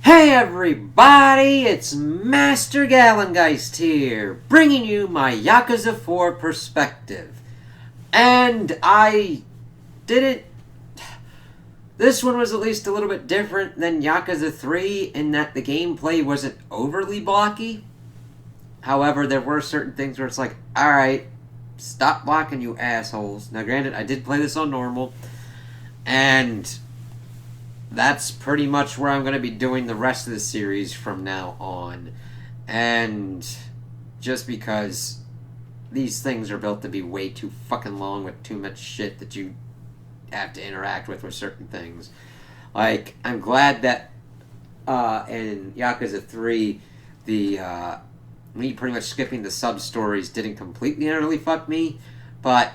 Hey everybody, it's Master Gallengeist here, bringing you my Yakuza 4 perspective. And I didn't... This one was at least a little bit different than Yakuza 3 in that the gameplay wasn't overly blocky. However, there were certain things where it's like, alright, stop blocking, you assholes. Now granted, I did play this on normal, and that's pretty much where I'm going to be doing the rest of the series from now on. And just because these things are built to be way too fucking long with too much shit that you have to interact with certain things. Like, I'm glad that in Yakuza 3, me pretty much skipping the sub-stories didn't completely and utterly fuck me, but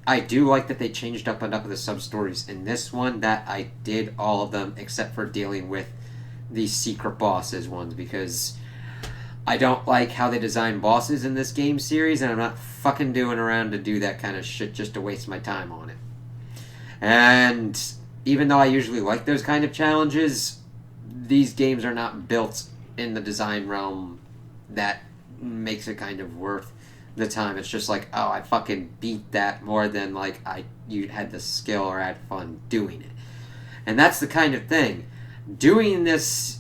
I do like that they changed up enough of the sub-stories in this one that I did all of them except for dealing with the secret bosses ones, because I don't like how they design bosses in this game series, and I'm not fucking doing around to do that kind of shit just to waste my time on it. And even though I usually like those kind of challenges, these games are not built in the design realm that makes it kind of worth the time. It's just like, oh, I fucking beat that more than like you had the skill or had fun doing it. And that's the kind of thing. Doing this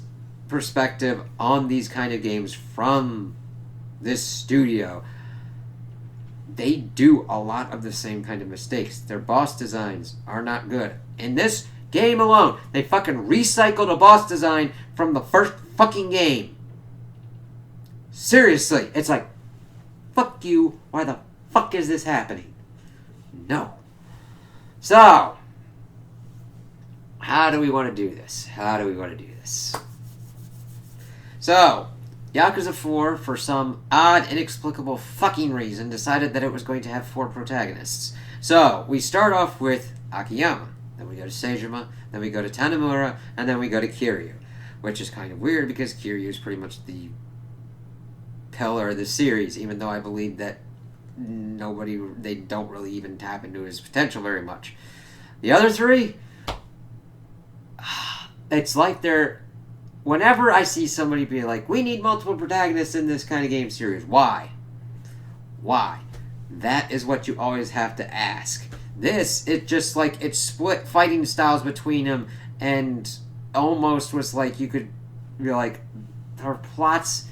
perspective on these kind of games from this studio, they do a lot of the same kind of mistakes. Their boss designs are not good. In this game alone, they fucking recycled a boss design from the first fucking game. Seriously, it's like, fuck you, why the fuck is this happening? No. So, how do we want to do this? So, Yakuza 4, for some odd, inexplicable fucking reason, decided that it was going to have 4 protagonists. So, we start off with Akiyama, then we go to Seijima, then we go to Tanimura, and then we go to Kiryu. Which is kind of weird because Kiryu is pretty much the pillar of the series, even though I believe that they don't really even tap into his potential very much. The other 3, it's like whenever I see somebody be like, we need multiple protagonists in this kind of game series, why? That is what you always have to ask. This, it just like, it split fighting styles between them, and almost was like, you could be like, our plots,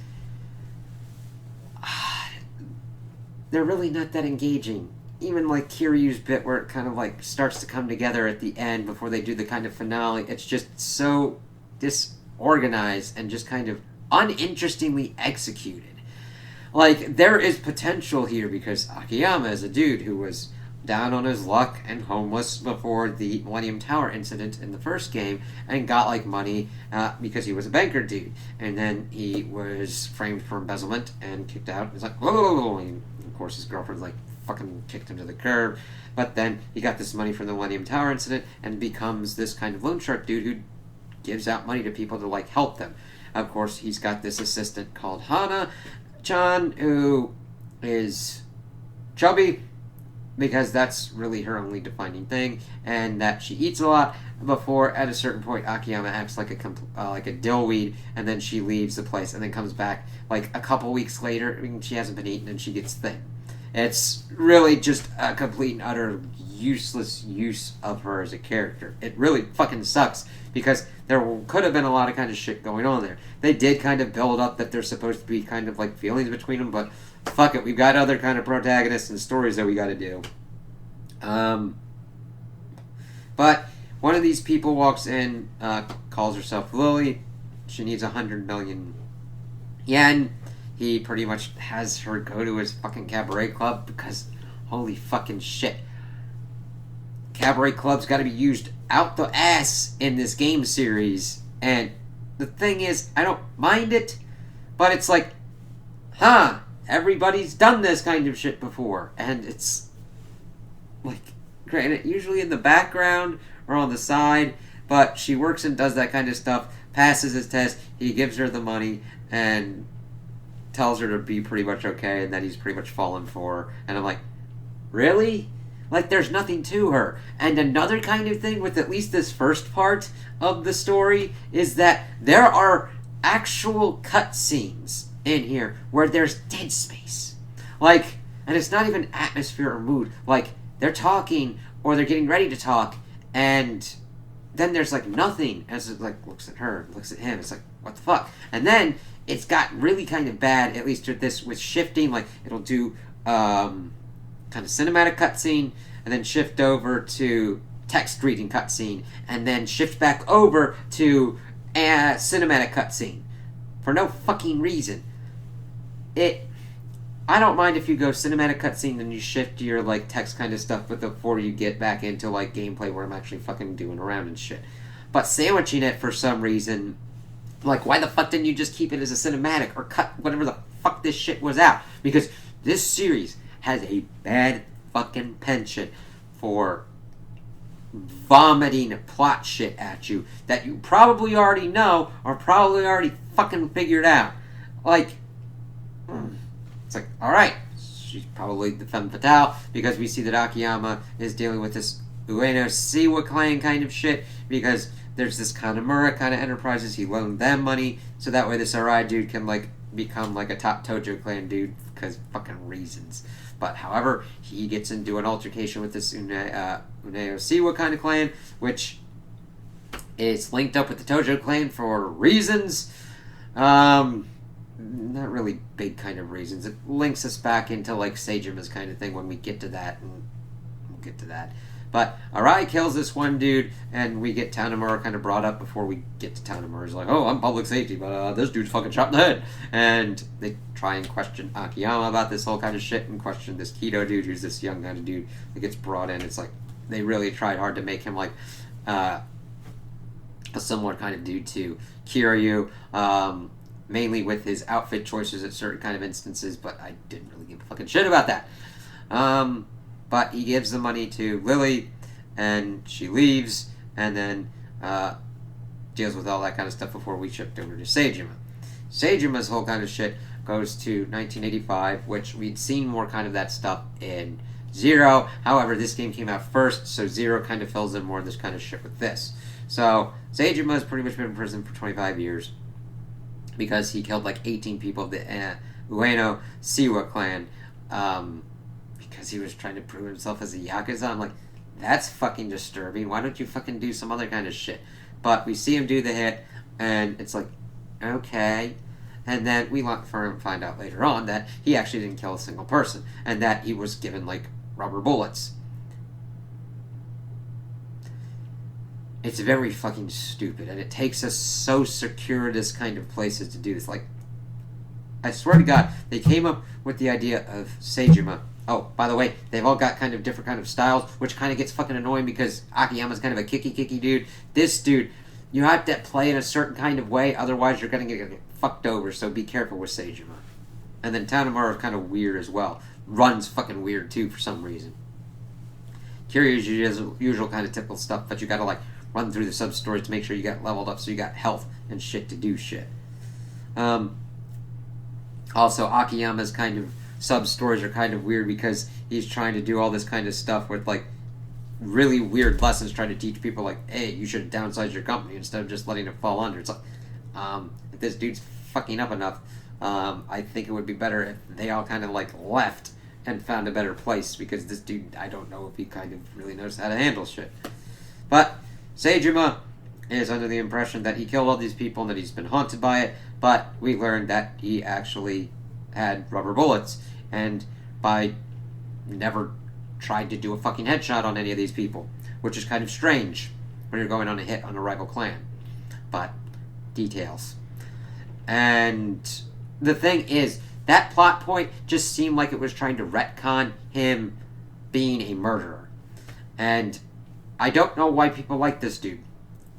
they're really not that engaging. Even like Kiryu's bit where it kind of like starts to come together at the end before they do the kind of finale, it's just so disorganized and just kind of uninterestingly executed. Like, there is potential here because Akiyama is a dude who was down on his luck and homeless before the Millennium Tower incident in the first game, and got like money because he was a banker dude, and then he was framed for embezzlement and kicked out. He's like, whoa, and of course his girlfriend like fucking kicked him to the curb, but then he got this money from the Millennium Tower incident and becomes this kind of loan shark dude who gives out money to people to like help them. Of course, he's got this assistant called Hana-chan who is chubby, because that's really her only defining thing, and that she eats a lot before, at a certain point, Akiyama acts like a dillweed, and then she leaves the place, and then comes back, like, a couple weeks later, she hasn't been eaten, and she gets thin. It's really just a complete and utter useless use of her as a character. It really fucking sucks, because there could have been a lot of kind of shit going on there. They did kind of build up that there's supposed to be kind of, like, feelings between them, but fuck it, we've got other kind of protagonists and stories that we gotta do. But one of these people walks in, calls herself Lily. She needs 100 million yen. He pretty much has her go to his fucking cabaret club because, holy fucking shit, cabaret clubs gotta be used out the ass in this game series. And the thing is, I don't mind it, but it's like, everybody's done this kind of shit before, and it's like, granted, usually in the background or on the side, but she works and does that kind of stuff, passes his test, he gives her the money, and tells her to be pretty much okay, and that he's pretty much fallen for her. And I'm like, really? Like, there's nothing to her. And another kind of thing with at least this first part of the story is that there are actual cutscenes in here where there's dead space. Like, and it's not even atmosphere or mood. Like, they're talking or they're getting ready to talk, and then there's like nothing as it like looks at her, looks at him. It's like, what the fuck? And then it's got really kind of bad, at least with this, with shifting. Like, it'll do kind of cinematic cutscene, and then shift over to text reading cutscene, and then shift back over to a cinematic cutscene for no fucking reason. I don't mind if you go cinematic cutscene and you shift your like text kind of stuff, but before you get back into like gameplay where I'm actually fucking doing around and shit. But sandwiching it for some reason, like, why the fuck didn't you just keep it as a cinematic or cut whatever the fuck this shit was out? Because this series has a bad fucking penchant for vomiting plot shit at you that you probably already know or probably already fucking figured out. Like, it's like, alright, she's probably the femme fatale because we see that Akiyama is dealing with this Ueno Siwa clan kind of shit because there's this Kanamura kind of enterprises. He loaned them money so that way this Arai dude can like become like a top Tojo clan dude because fucking reasons. But however, he gets into an altercation with this Uneo Siwa kind of clan, which is linked up with the Tojo clan for reasons. Not really big kind of reasons. It links us back into like Seijima's kind of thing when we get to that, and we'll get to that. But Arai kills this one dude, and we get Tanamura kind of brought up before we get to Tanamura. He's like, oh, I'm public safety, but this dude's fucking shot in the head. And they try and question Akiyama about this whole kind of shit, and question this Kido dude, who's this young kind of dude that gets brought in. It's like, they really tried hard to make him like a similar kind of dude to Kiryu, mainly with his outfit choices at certain kind of instances, but I didn't really give a fucking shit about that. But he gives the money to Lily, and she leaves, and then deals with all that kind of stuff before we shift over to Seijima. Seijima's whole kind of shit goes to 1985, which we'd seen more kind of that stuff in Zero. However, this game came out first, so Zero kind of fills in more of this kind of shit with this. So Seijima's pretty much been in prison for 25 years because he killed like 18 people of the Ueno Siwa clan. Because he was trying to prove himself as a Yakuza. I'm like, that's fucking disturbing. Why don't you fucking do some other kind of shit? But we see him do the hit, and it's like, okay. And then we find out later on that he actually didn't kill a single person, and that he was given, like, rubber bullets. It's very fucking stupid, and it takes us so circuitous kind of places to do this. Like, I swear to God, they came up with the idea of Seijima. Oh, by the way, they've all got kind of different kind of styles, which kind of gets fucking annoying because Akiyama's kind of a kicky dude. This dude, you have to play in a certain kind of way, otherwise you're going to get fucked over, so be careful with Seijima. And then Tanamura is kind of weird as well. Runs fucking weird too for some reason. Kiryu's usual kind of typical stuff, but you gotta like run through the sub-stories to make sure you got leveled up so you got health and shit to do shit. Also, Akiyama's kind of sub-stories are kind of weird because he's trying to do all this kind of stuff with like really weird lessons, trying to teach people like, hey, you should downsize your company instead of just letting it fall under. It's like, if this dude's fucking up enough, I think it would be better if they all kind of like left and found a better place, because this dude, I don't know if he kind of really knows how to handle shit. But Seijima is under the impression that he killed all these people and that he's been haunted by it, but we learned that he actually had rubber bullets, and by never tried to do a fucking headshot on any of these people, which is kind of strange when you're going on a hit on a rival clan. But details. And the thing is, that plot point just seemed like it was trying to retcon him being a murderer. And I don't know why people like this dude.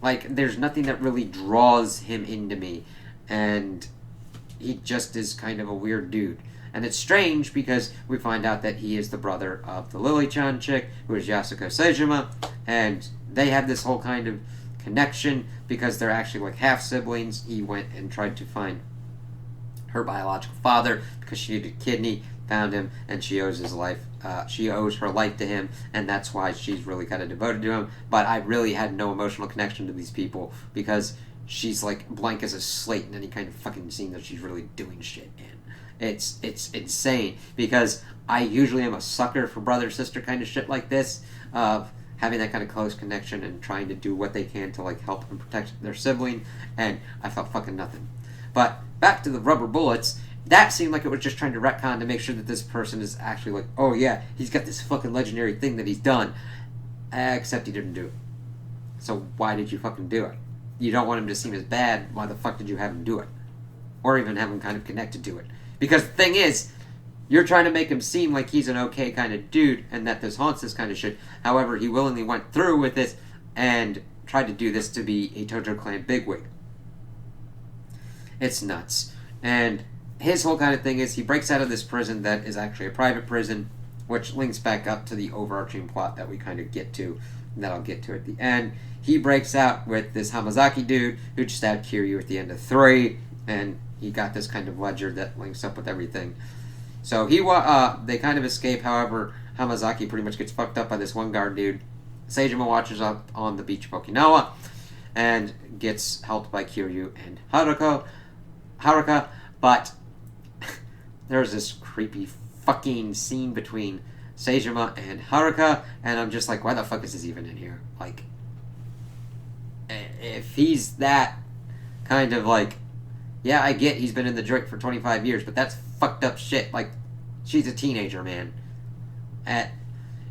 Like, there's nothing that really draws him into me. And he just is kind of a weird dude. And it's strange because we find out that he is the brother of the Lily-chan chick, who is Yasuko Seijima, and they have this whole kind of connection because they're actually like half-siblings. He went and tried to find her biological father because she needed a kidney. found him, and she owes his life. She owes her life to him, and that's why she's really kind of devoted to him. But I really had no emotional connection to these people because she's like blank as a slate in any kind of fucking scene that she's really doing shit in. It's insane because I usually am a sucker for brother sister kind of shit like this, of having that kind of close connection and trying to do what they can to like help and protect their sibling, and I felt fucking nothing. But back to the rubber bullets, that seemed like it was just trying to retcon to make sure that this person is actually like, oh yeah, he's got this fucking legendary thing that he's done, except he didn't do it. So why did you fucking do it? You don't want him to seem as bad, why the fuck did you have him do it? Or even have him kind of connected to it? Because the thing is, you're trying to make him seem like he's an okay kind of dude and that this haunts this kind of shit. However, he willingly went through with this and tried to do this to be a Tojo Clan bigwig. It's nuts. And his whole kind of thing is he breaks out of this prison that is actually a private prison, which links back up to the overarching plot that we kind of get to, and that I'll get to at the end. He breaks out with this Hamazaki dude who stabbed Kiryu at the end of 3, and he got this kind of ledger that links up with everything. So they kind of escape. However, Hamazaki pretty much gets fucked up by this one guard dude. Seijima watches up on the beach of Okinawa and gets helped by Kiryu and Haruka, but there's this creepy fucking scene between Seijima and Haruka, and I'm just like, why the fuck is this even in here? Like, if he's that kind of like, yeah, I get he's been in the joint for 25 years, but that's fucked up shit. Like, she's a teenager, man.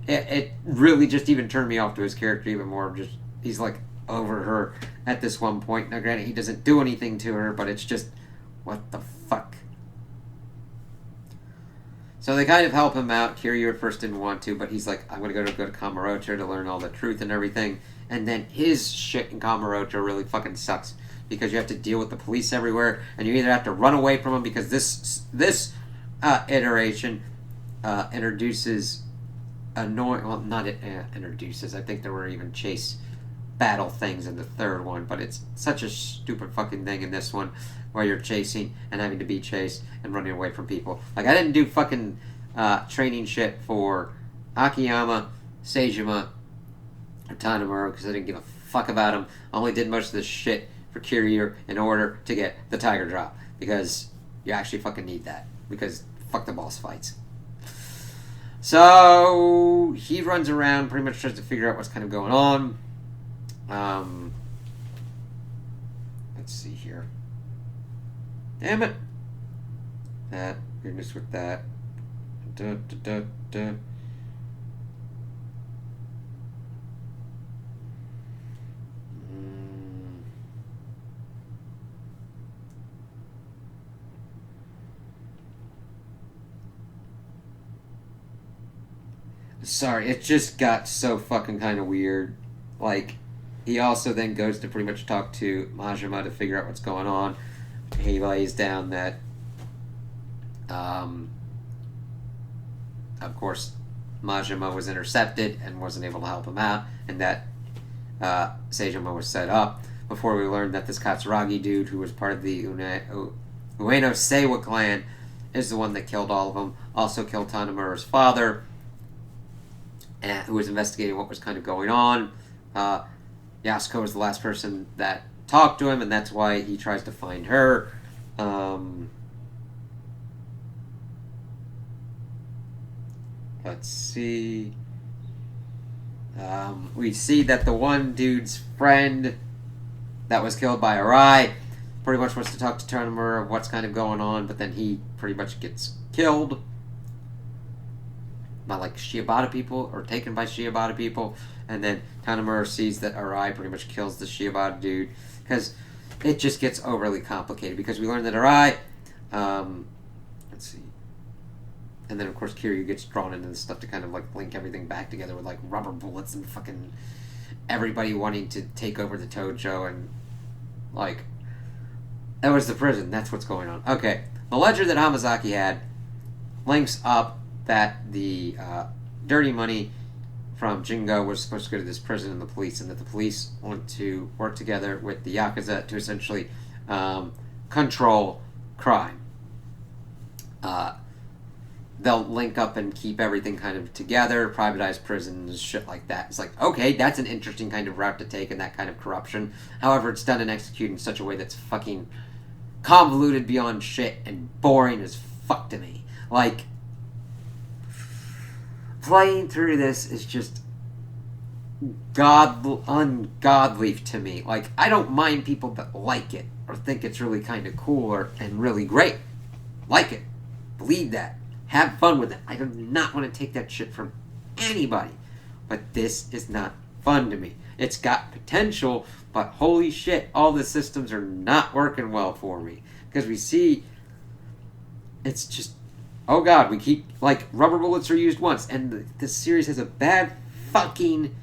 It really just even turned me off to his character even more. Just, he's like over her at this one point. Now, granted, he doesn't do anything to her, but it's just, what the fuck? So they kind of help him out. Kiryu at first didn't want to, but he's like, I'm going to go to Kamurocho to learn all the truth and everything. And then his shit in Kamurocho really fucking sucks, because you have to deal with the police everywhere, and you either have to run away from them, because this iteration introduces introduces, I think there were even chase battle things in the third one, but it's such a stupid fucking thing in this one, where you're chasing and having to be chased and running away from people. Like, I didn't do fucking training shit for Akiyama, Seijima, or Tanemura, because I didn't give a fuck about them. I only did most of this shit for Kiryu in order to get the Tiger Drop, because you actually fucking need that, because fuck the boss fights. So he runs around, pretty much tries to figure out what's kind of going on. Let's see here. Damn it! That weirdness with that. Sorry, it just got so fucking kind of weird. Like, he also then goes to pretty much talk to Majima to figure out what's going on. He lays down that, of course, Majima was intercepted and wasn't able to help him out, and that Seijima was set up. Before we learned that this Katsuragi dude, who was part of the Ueno Seiwa clan, is the one that killed all of them. Also killed Tanemura's father, who was investigating what was kind of going on. Yasuko was the last person that talked to him, and that's why he tries to find her. Let's see. We see that the one dude's friend that was killed by Arai pretty much wants to talk to Tanemura of what's kind of going on, but then he pretty much gets killed by like Shiobata people, or taken by Shiobata people, and then Tanemura sees that Arai pretty much kills the Shiobata dude, because it just gets overly complicated, because we learn that Arai, let's see, and then of course Kiryu gets drawn into this stuff to kind of like link everything back together with like rubber bullets and fucking everybody wanting to take over the Tojo, and like, that was the prison, that's what's going on. Okay, the ledger that Hamazaki had links up that the dirty money from Jingo was supposed to go to this prison and the police, and that the police want to work together with the Yakuza to essentially they'll link up and keep everything kind of together, privatize prisons, shit like that. It's like, okay, that's an interesting kind of route to take in that kind of corruption. However, it's done and executed in such a way that's fucking convoluted beyond shit and boring as fuck to me. Like, playing through this is just ungodly to me. Like, I don't mind people that like it or think it's really kind of cool and really great. Like it. Believe that. Have fun with it. I do not want to take that shit from anybody. But this is not fun to me. It's got potential, but holy shit, all the systems are not working well for me. Because we see, it's just, oh god, we keep, like, rubber bullets are used once, and this series has a bad fucking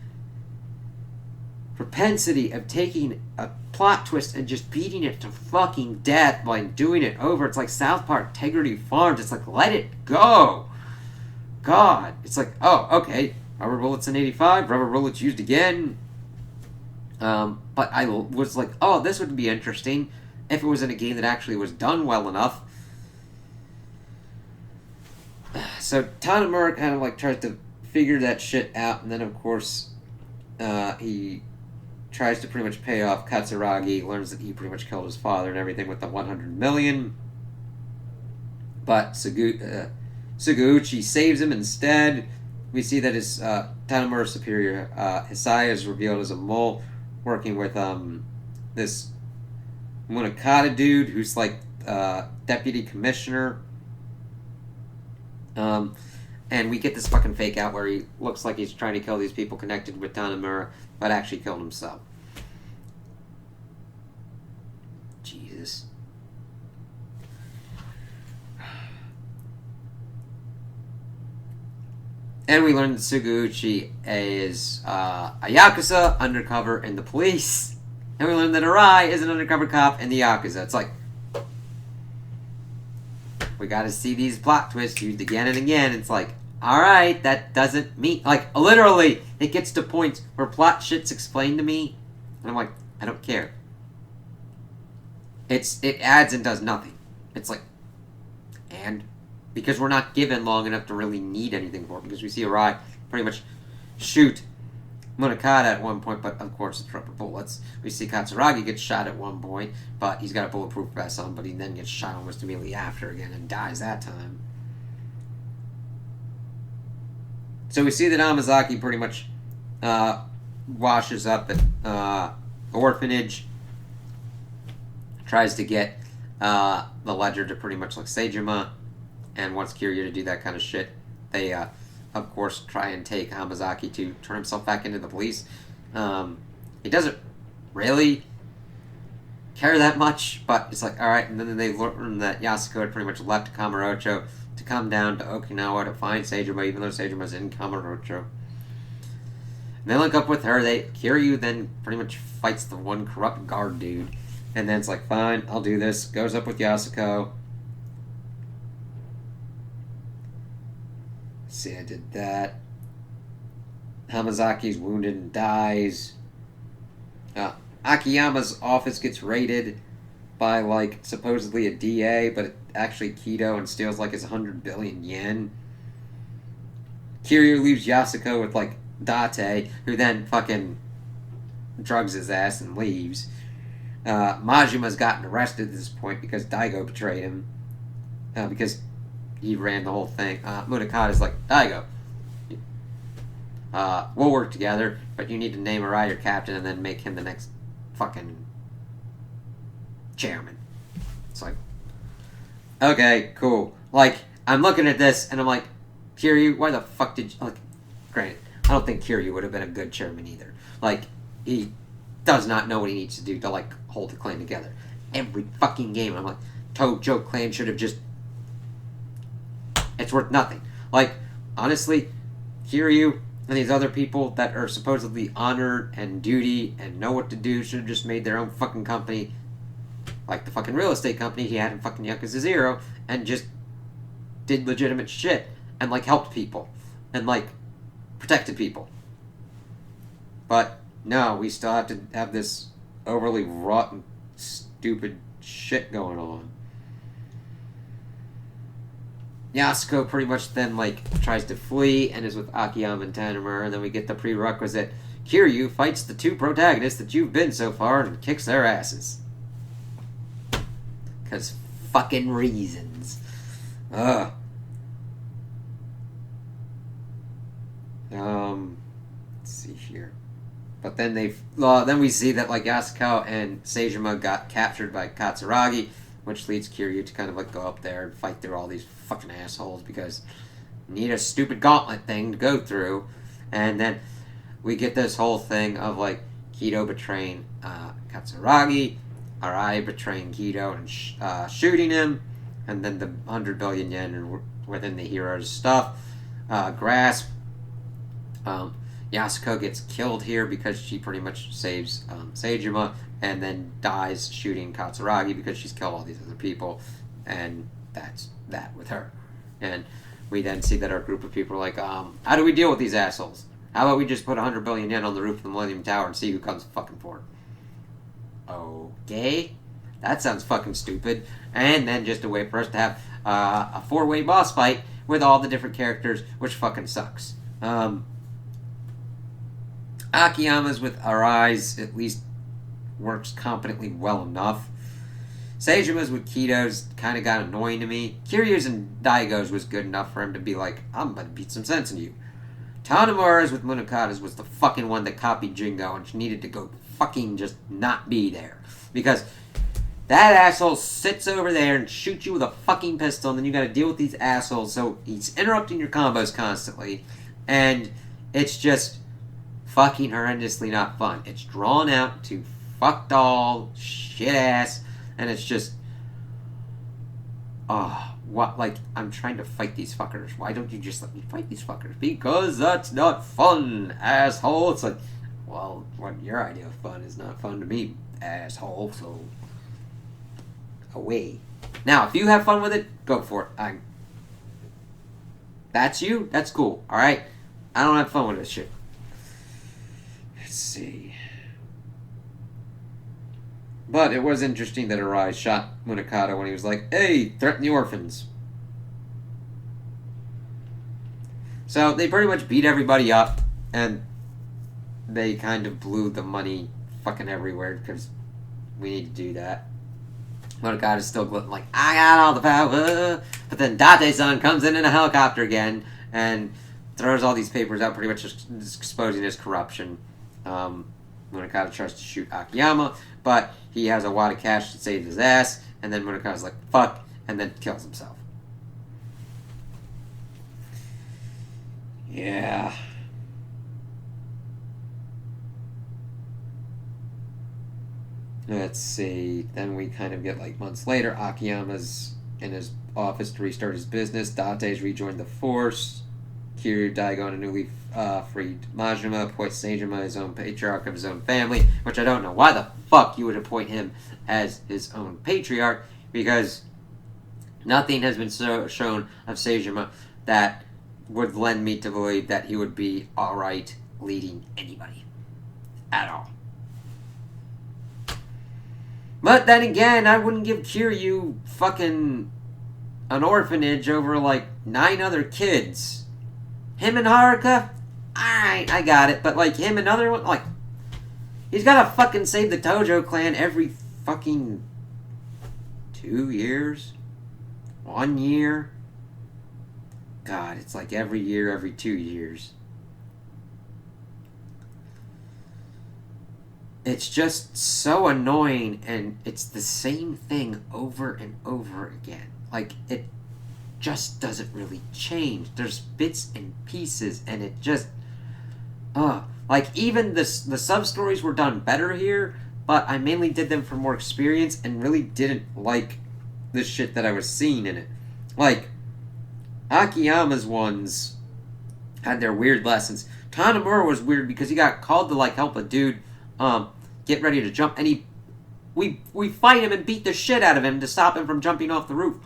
propensity of taking a plot twist and just beating it to fucking death by doing it over. It's like South Park Integrity Farms. It's like, let it go. God. It's like, oh, okay. Rubber bullets in 85. Rubber bullets used again. But I was like, oh, this would be interesting if it was in a game that actually was done well enough. So Tanamura kind of like tries to figure that shit out, and then of course he tries to pretty much pay off Katsuragi, learns that he pretty much killed his father and everything with the 100 million. But Suguchi saves him instead. We see that his Tanamura's superior, Hisaya, is revealed as a mole working with this Munakata dude who's like deputy commissioner. And we get this fucking fake out where he looks like he's trying to kill these people connected with Tanamura, but actually killed himself. Jesus. And we learn that Suguchi is a Yakuza undercover in the police. And we learn that Arai is an undercover cop in the Yakuza. It's like, we gotta see these plot twists used again and again. It's like, alright, that doesn't mean... Like, literally, it gets to points where plot shit's explained to me, and I'm like, I don't care. It adds and does nothing. It's like, and? Because we're not given long enough to really need anything for it, because we see Arai pretty much shoot Munakata at one point, but of course it's rubber bullets. We see Katsuragi get shot at one point, but he's got a bulletproof vest on, but he then gets shot almost immediately after again and dies that time. So we see that Amazaki pretty much washes up at orphanage, tries to get the Ledger to pretty much like Seijima, and wants Kiryu to do that kind of shit. They, of course, try and take Hamazaki to turn himself back into the police. He doesn't really care that much, but it's like, alright, and then they learn that Yasuko had pretty much left Kamurocho to come down to Okinawa to find Seijima, even though Seijima's in Kamurocho. And they link up with her. Kiryu then pretty much fights the one corrupt guard dude, and then it's like, fine, I'll do this. Goes up with Yasuko. See, I did that. Hamazaki's wounded and dies. Akiyama's office gets raided by, like, supposedly a DA, but it's actually Kido, and steals, like, his 100 billion yen. Kiryu leaves Yasuko with, like, Date, who then fucking drugs his ass and leaves. Majima's gotten arrested at this point because Daigo betrayed him. Because he ran the whole thing. Munakata's like, Daigo, we'll work together, but you need to name a rider captain and then make him the next fucking chairman. It's like, okay, cool. Like, I'm looking at this and I'm like, Kiryu, why the fuck did you... Like, granted, I don't think Kiryu would have been a good chairman either. Like, he does not know what he needs to do to, like, hold the clan together. Every fucking game, I'm like, Tojo clan should have just... It's worth nothing. Like, honestly, Kiryu and these other people that are supposedly honored and duty and know what to do should have just made their own fucking company, like the fucking real estate company he had in fucking Yakuza 0, and just did legitimate shit and, like, helped people and, like, protected people. But no, we still have to have this overly rotten, stupid shit going on. Yasuko pretty much then, like, tries to flee and is with Akiyama and Tanimura, and then we get the prerequisite. Kiryu fights the two protagonists that you've been so far and kicks their asses. Because fucking reasons. Ugh. Let's see here. But then then we see that, like, Yasuko and Seijima got captured by Katsuragi, which leads Kiryu to kind of, like, go up there and fight through all these fucking assholes because you need a stupid gauntlet thing to go through. And then we get this whole thing of, like, Kido betraying Katsuragi, Arai betraying Kido and shooting him, and then the 100 billion yen within the hero's stuff. Grasp. Yasuko gets killed here because she pretty much saves Seijima, and then dies shooting Katsuragi because she's killed all these other people, and that's that with her. And we then see that our group of people are like, how do we deal with these assholes? How about we just put 100 billion yen on the roof of the Millennium Tower and see who comes fucking for it? Okay, that sounds fucking stupid. And then just a way for us to have a 4-way boss fight with all the different characters, which fucking sucks. Akiyama's with Arai's at least works competently well enough. Seijima's with Kido's kind of got annoying to me. Kiryu's and Daigo's was good enough for him to be like, I'm about to beat some sense in you. Tanimura's with Munakata's was the fucking one that copied Jingo and she needed to go fucking just not be there. Because that asshole sits over there and shoots you with a fucking pistol, and then you gotta deal with these assholes, so he's interrupting your combos constantly, and it's just fucking horrendously not fun. It's drawn out to fucked all shit ass, and it's just what, like, I'm trying to fight these fuckers. Why don't you just let me fight these fuckers? Because that's not fun, asshole. It's like, well, what your idea of fun is not fun to me, asshole, so away. Now, if you have fun with it, go for it. That's you? That's cool, alright? I don't have fun with this shit. Let's see. But it was interesting that Arai shot Munakata when he was like, hey, threaten the orphans. So they pretty much beat everybody up, and they kind of blew the money fucking everywhere because we need to do that. Munakata's still gloating like, I got all the power. But then Date-san comes in a helicopter again and throws all these papers out, pretty much just exposing his corruption. Munakata tries to shoot Akiyama, but he has a wad of cash that saves his ass, and then Munakata's like, fuck, and then kills himself. Yeah. Let's see. Then we kind of get, like, months later, Akiyama's in his office to restart his business. Date's rejoined the force. Kiryu, Daigo, and a newly freed Majima appoints Seijima his own patriarch of his own family, which I don't know why the fuck you would appoint him as his own patriarch, because nothing has been shown of Seijima that would lend me to believe that he would be alright leading anybody. At all. But then again, I wouldn't give Kiryu fucking an orphanage over, like, 9 other kids. Him and Haruka? Alright, I got it. But, like, him and other one, like, he's gotta fucking save the Tojo clan every fucking 2 years? 1 year? God, it's like every year, every 2 years. It's just so annoying, and it's the same thing over and over again. Like, it just doesn't really change. There's bits and pieces, and it just... like, even the sub-stories were done better here, but I mainly did them for more experience and really didn't like the shit that I was seeing in it. Like, Akiyama's ones had their weird lessons. Tanimura was weird because he got called to, like, help a dude get ready to jump, and we fight him and beat the shit out of him to stop him from jumping off the roof.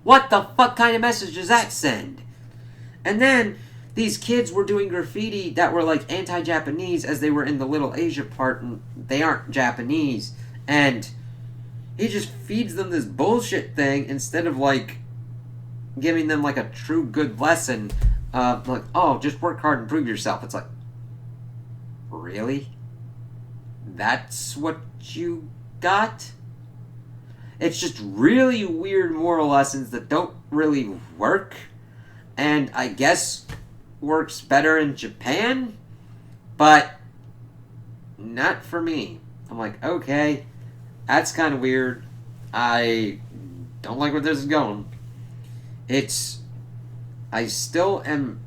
What the fuck kind of message does that send? And then these kids were doing graffiti that were, like, anti-Japanese as they were in the Little Asia part, and they aren't Japanese. And he just feeds them this bullshit thing instead of, like, giving them like a true good lesson of like, oh, just work hard and prove yourself. It's like, really? That's what you got? It's just really weird moral lessons that don't really work, and I guess works better in Japan, but not for me. I'm like, okay, that's kind of weird. I don't like where this is going. I still am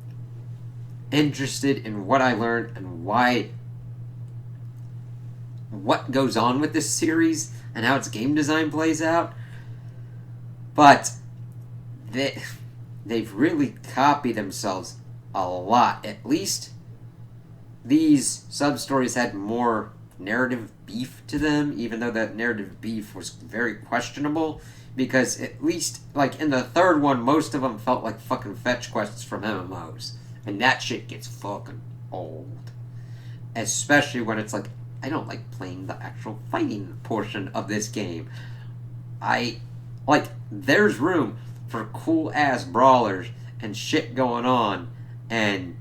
interested in what I learned and what goes on with this series and how its game design plays out. But they've really copied themselves a lot. At least these sub-stories had more narrative beef to them, even though that narrative beef was very questionable, because at least, like, in the third one, most of them felt like fucking fetch quests from MMOs. And that shit gets fucking old. Especially when it's like, I don't like playing the actual fighting portion of this game. There's room for cool-ass brawlers and shit going on, and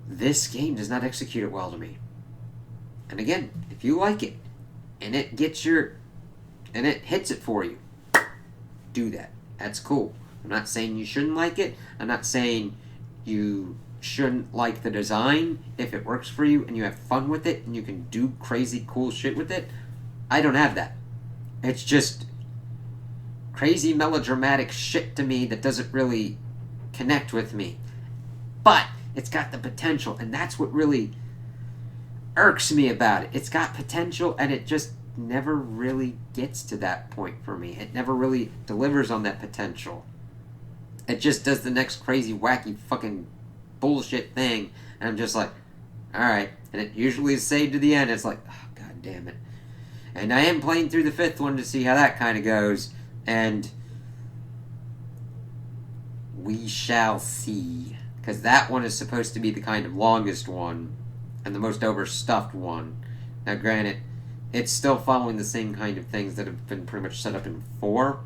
this game does not execute it well to me. And again, if you like it, and it hits it for you, do that. That's cool. I'm not saying you shouldn't like it. I'm not saying you shouldn't like the design if it works for you and you have fun with it and you can do crazy cool shit with it. I don't have that. It's just crazy melodramatic shit to me that doesn't really connect with me. But it's got the potential, and that's what really irks me about it. It's got potential, and it just never really gets to that point for me. It never really delivers on that potential. It just does the next crazy, wacky, fucking bullshit thing, and I'm just like, alright. And it usually is saved to the end. It's like, oh, god damn it. And I am playing through the fifth one to see how that kind of goes, and we shall see. Because that one is supposed to be the kind of longest one, and the most overstuffed one. Now granted, it's still following the same kind of things that have been pretty much set up in 4.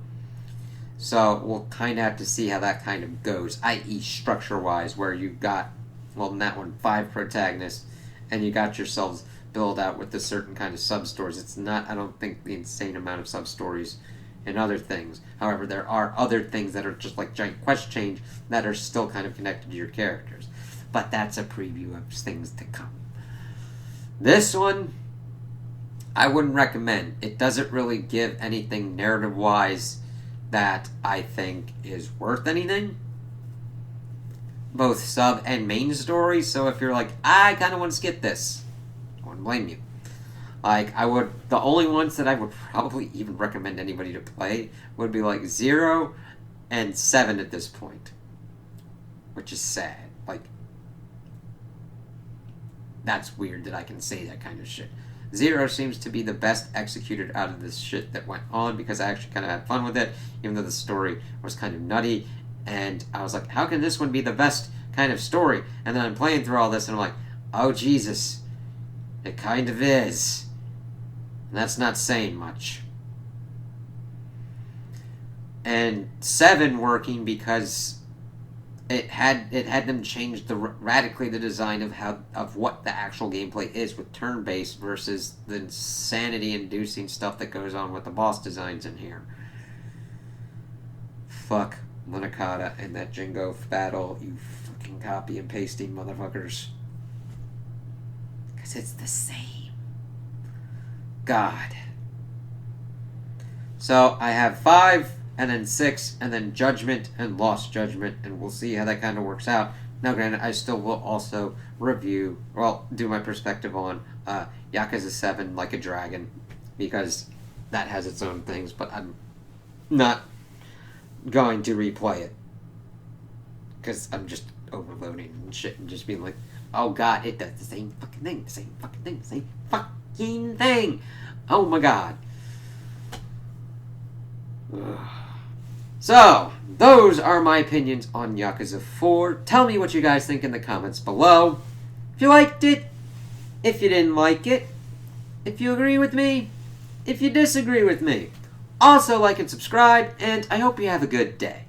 So we'll kind of have to see how that kind of goes, i.e. structure-wise, where you've got, well, in that one, 5 protagonists, and you got yourselves built out with a certain kind of sub-stories. It's not, I don't think, the insane amount of sub-stories in other things. However, there are other things that are just like giant quest change that are still kind of connected to your characters. But that's a preview of things to come. This one, I wouldn't recommend. It doesn't really give anything narrative-wise that I think is worth anything. Both sub and main story, so if you're like, I kind of want to skip this, I wouldn't blame you. Like, the only ones that I would probably even recommend anybody to play would be like 0 and 7 at this point. Which is sad. Like, that's weird that I can say that kind of shit. 0 seems to be the best executed out of this shit that went on, because I actually kind of had fun with it, even though the story was kind of nutty, and I was like, how can this one be the best kind of story? And then I'm playing through all this, and I'm like, oh Jesus, it kind of is. And that's not saying much. And 7 working because it had them change radically the design of what the actual gameplay is with turn-based versus the insanity-inducing stuff that goes on with the boss designs in here. Fuck Monokata and that Jingo battle, you fucking copy and pasting motherfuckers. Because it's the same. God. So I have 5, and then 6, and then Judgment and Lost Judgment, and we'll see how that kind of works out. Now granted, I still will also do my perspective on Yakuza 7 Like a Dragon, because that has its own things, but I'm not going to replay it. Because I'm just overloading and shit and just being like, oh god, it does the same fucking thing, the same fucking thing, the same fucking thing. Oh my god. So, those are my opinions on Yakuza 4. Tell me what you guys think in the comments below. If you liked it, if you didn't like it, if you agree with me, if you disagree with me. Also, like and subscribe, and I hope you have a good day.